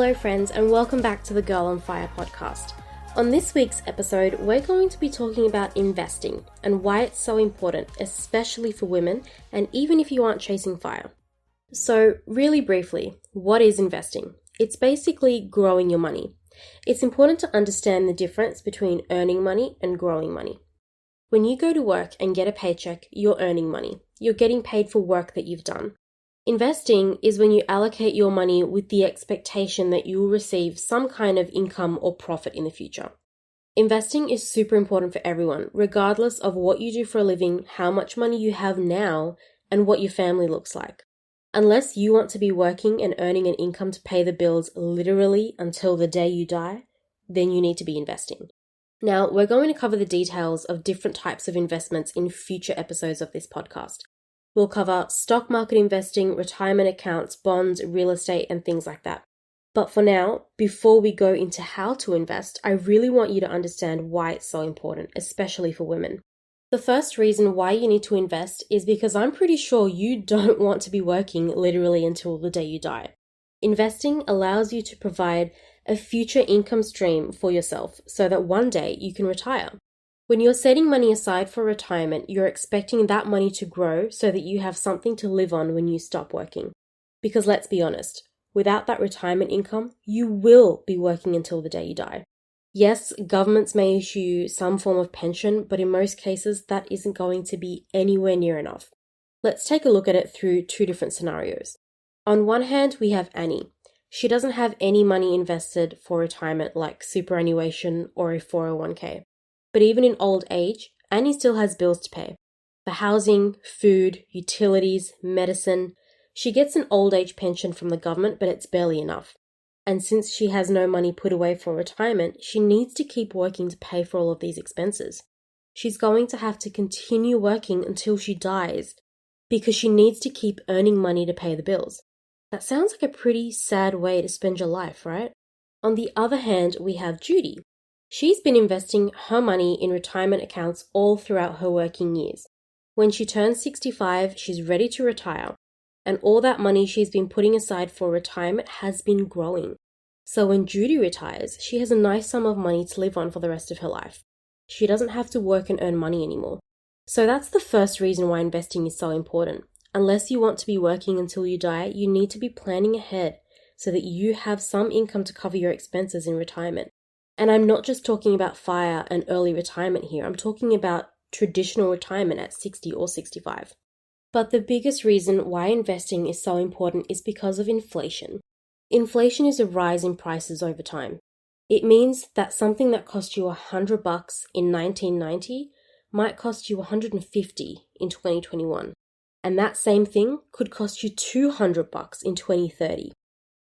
Hello friends, and welcome back to the Girl on Fire podcast. On this week's episode, we're going to be talking about investing and why it's so important, especially for women and even if you aren't chasing fire. So really briefly, what is investing? It's basically growing your money. It's important to understand the difference between earning money and growing money. When you go to work and get a paycheck, you're earning money. You're getting paid for work that you've done. Investing is when you allocate your money with the expectation that you will receive some kind of income or profit in the future. Investing is super important for everyone, regardless of what you do for a living, how much money you have now, and what your family looks like. Unless you want to be working and earning an income to pay the bills literally until the day you die, then you need to be investing. Now, we're going to cover the details of different types of investments in future episodes of this podcast. We'll cover stock market investing, retirement accounts, bonds, real estate, and things like that. But for now, before we go into how to invest, I really want you to understand why it's so important, especially for women. The first reason why you need to invest is because I'm pretty sure you don't want to be working literally until the day you die. Investing allows you to provide a future income stream for yourself so that one day you can retire. When you're setting money aside for retirement, you're expecting that money to grow so that you have something to live on when you stop working. Because let's be honest, without that retirement income, you will be working until the day you die. Yes, governments may issue some form of pension, but in most cases, that isn't going to be anywhere near enough. Let's take a look at it through two different scenarios. On one hand, we have Annie. She doesn't have any money invested for retirement like superannuation or a 401k. But even in old age, Annie still has bills to pay. For housing, food, utilities, medicine. She gets an old age pension from the government, but it's barely enough. And since she has no money put away for retirement, she needs to keep working to pay for all of these expenses. She's going to have to continue working until she dies because she needs to keep earning money to pay the bills. That sounds like a pretty sad way to spend your life, right? On the other hand, we have Judy. She's been investing her money in retirement accounts all throughout her working years. When she turns 65, she's ready to retire, and all that money she's been putting aside for retirement has been growing. So when Judy retires, she has a nice sum of money to live on for the rest of her life. She doesn't have to work and earn money anymore. So that's the first reason why investing is so important. Unless you want to be working until you die, you need to be planning ahead so that you have some income to cover your expenses in retirement. And I'm not just talking about FIRE and early retirement here. I'm talking about traditional retirement at 60 or 65. But the biggest reason why investing is so important is because of inflation. Inflation is a rise in prices over time. It means that something that cost you $100 in 1990 might cost you $150 in 2021. And that same thing could cost you $200 in 2030.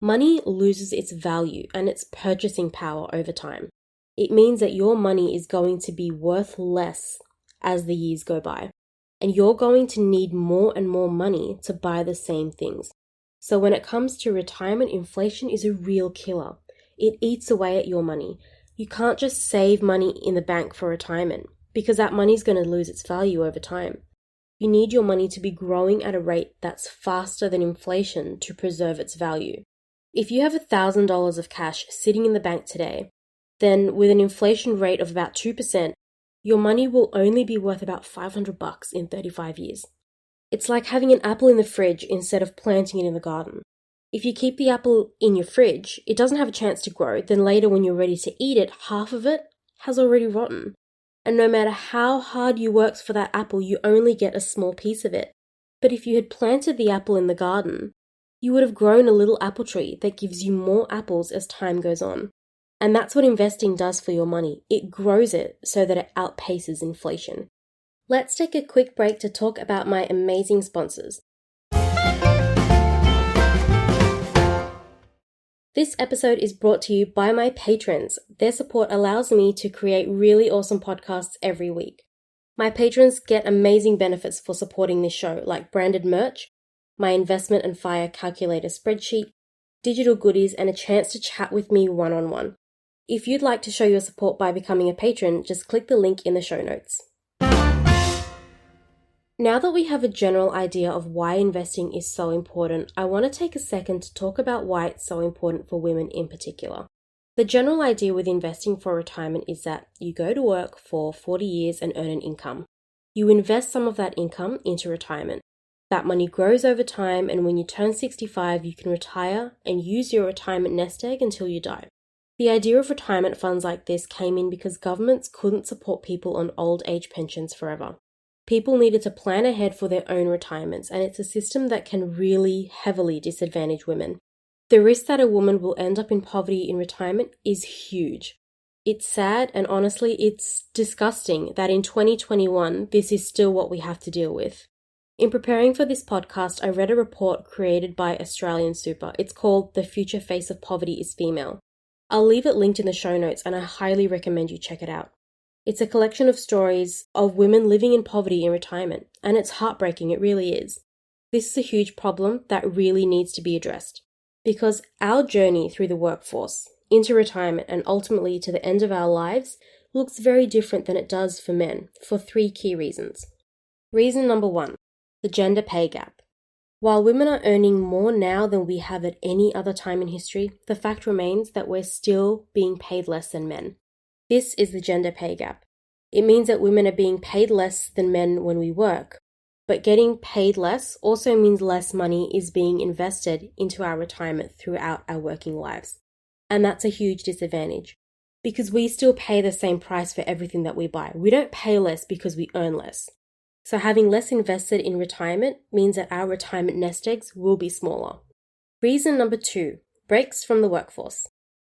Money loses its value and its purchasing power over time. It means that your money is going to be worth less as the years go by, and you're going to need more and more money to buy the same things. So when it comes to retirement, inflation is a real killer. It eats away at your money. You can't just save money in the bank for retirement because that money is going to lose its value over time. You need your money to be growing at a rate that's faster than inflation to preserve its value. If you have $1,000 of cash sitting in the bank today, then with an inflation rate of about 2%, your money will only be worth about $500 in 35 years. It's like having an apple in the fridge instead of planting it in the garden. If you keep the apple in your fridge, it doesn't have a chance to grow, then later when you're ready to eat it, half of it has already rotten. And no matter how hard you worked for that apple, you only get a small piece of it. But if you had planted the apple in the garden, you would have grown a little apple tree that gives you more apples as time goes on. And that's what investing does for your money. It grows it so that it outpaces inflation. Let's take a quick break to talk about my amazing sponsors. This episode is brought to you by my patrons. Their support allows me to create really awesome podcasts every week. My patrons get amazing benefits for supporting this show, like branded merch, my investment and FIRE calculator spreadsheet, digital goodies, and a chance to chat with me one-on-one. If you'd like to show your support by becoming a patron, just click the link in the show notes. Now that we have a general idea of why investing is so important, I want to take a second to talk about why it's so important for women in particular. The general idea with investing for retirement is that you go to work for 40 years and earn an income. You invest some of that income into retirement. That money grows over time, and when you turn 65, you can retire and use your retirement nest egg until you die. The idea of retirement funds like this came in because governments couldn't support people on old age pensions forever. People needed to plan ahead for their own retirements, and it's a system that can really heavily disadvantage women. The risk that a woman will end up in poverty in retirement is huge. It's sad, and honestly, it's disgusting that in 2021, this is still what we have to deal with. In preparing for this podcast, I read a report created by Australian Super. It's called The Future Face of Poverty is Female. I'll leave it linked in the show notes, and I highly recommend you check it out. It's a collection of stories of women living in poverty in retirement, and it's heartbreaking, it really is. This is a huge problem that really needs to be addressed, because our journey through the workforce, into retirement, and ultimately to the end of our lives looks very different than it does for men, for 3 key reasons. Reason number 1, the gender pay gap. While women are earning more now than we have at any other time in history, the fact remains that we're still being paid less than men. This is the gender pay gap. It means that women are being paid less than men when we work, but getting paid less also means less money is being invested into our retirement throughout our working lives. And that's a huge disadvantage, because we still pay the same price for everything that we buy. We don't pay less because we earn less. So having less invested in retirement means that our retirement nest eggs will be smaller. Reason number 2, breaks from the workforce.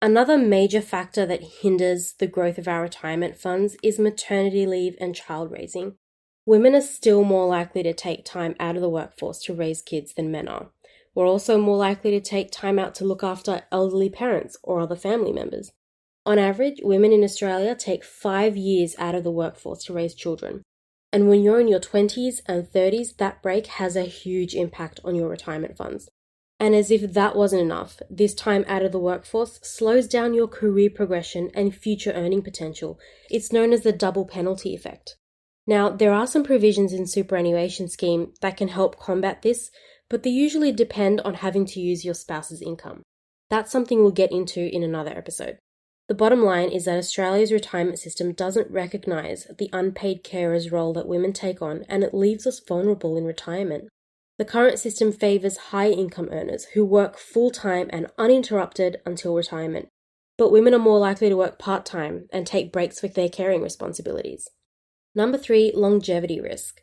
Another major factor that hinders the growth of our retirement funds is maternity leave and child raising. Women are still more likely to take time out of the workforce to raise kids than men are. We're also more likely to take time out to look after elderly parents or other family members. On average, women in Australia take 5 years out of the workforce to raise children. And when you're in your 20s and 30s, that break has a huge impact on your retirement funds. And as if that wasn't enough, this time out of the workforce slows down your career progression and future earning potential. It's known as the double penalty effect. Now, there are some provisions in superannuation scheme that can help combat this, but they usually depend on having to use your spouse's income. That's something we'll get into in another episode. The bottom line is that Australia's retirement system doesn't recognise the unpaid carers role that women take on, and it leaves us vulnerable in retirement. The current system favours high-income earners who work full-time and uninterrupted until retirement, but women are more likely to work part-time and take breaks with their caring responsibilities. Number 3, longevity risk.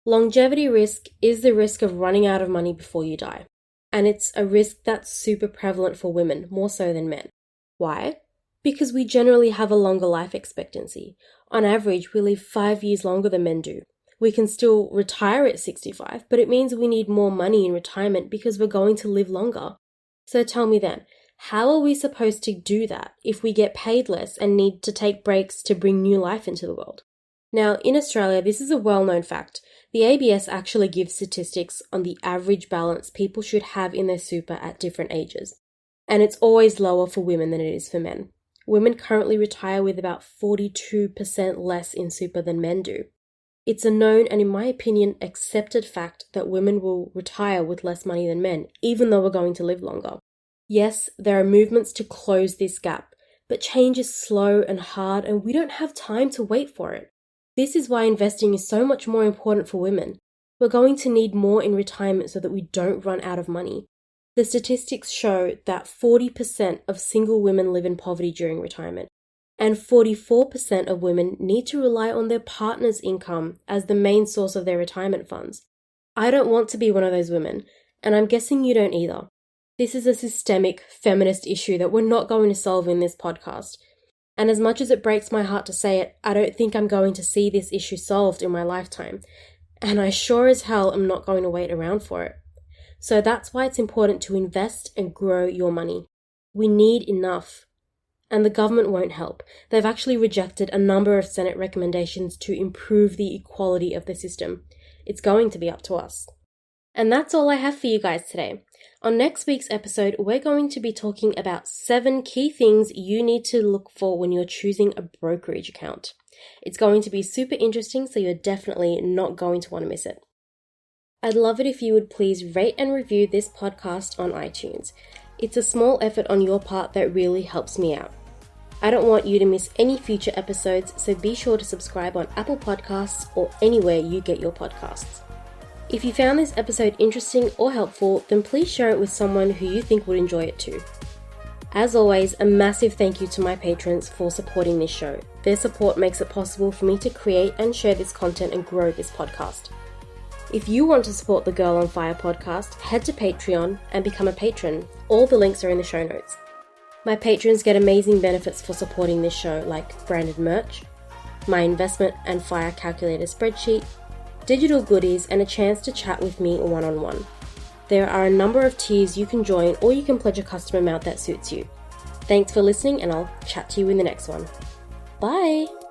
Longevity risk is the risk of running out of money before you die, and it's a risk that's super prevalent for women, more so than men. Why? Because we generally have a longer life expectancy. On average, we live 5 years longer than men do. We can still retire at 65, but it means we need more money in retirement because we're going to live longer. So tell me then, how are we supposed to do that if we get paid less and need to take breaks to bring new life into the world? Now, in Australia, this is a well-known fact. The ABS actually gives statistics on the average balance people should have in their super at different ages. And it's always lower for women than it is for men. Women currently retire with about 42% less in super than men do. It's a known and, in my opinion, accepted fact that women will retire with less money than men, even though we're going to live longer. Yes, there are movements to close this gap, but change is slow and hard, and we don't have time to wait for it. This is why investing is so much more important for women. We're going to need more in retirement so that we don't run out of money. The statistics show that 40% of single women live in poverty during retirement, and 44% of women need to rely on their partner's income as the main source of their retirement funds. I don't want to be one of those women, and I'm guessing you don't either. This is a systemic feminist issue that we're not going to solve in this podcast. And as much as it breaks my heart to say it, I don't think I'm going to see this issue solved in my lifetime. And I sure as hell am not going to wait around for it. So that's why it's important to invest and grow your money. We need enough. And the government won't help. They've actually rejected a number of Senate recommendations to improve the equality of the system. It's going to be up to us. And that's all I have for you guys today. On next week's episode, we're going to be talking about 7 key things you need to look for when you're choosing a brokerage account. It's going to be super interesting, so you're definitely not going to want to miss it. I'd love it if you would please rate and review this podcast on iTunes. It's a small effort on your part that really helps me out. I don't want you to miss any future episodes, so be sure to subscribe on Apple Podcasts or anywhere you get your podcasts. If you found this episode interesting or helpful, then please share it with someone who you think would enjoy it too. As always, a massive thank you to my patrons for supporting this show. Their support makes it possible for me to create and share this content and grow this podcast. If you want to support the Girl on Fire podcast, head to Patreon and become a patron. All the links are in the show notes. My patrons get amazing benefits for supporting this show, like branded merch, my investment and fire calculator spreadsheet, digital goodies, and a chance to chat with me one-on-one. There are a number of tiers you can join, or you can pledge a custom amount that suits you. Thanks for listening, and I'll chat to you in the next one. Bye!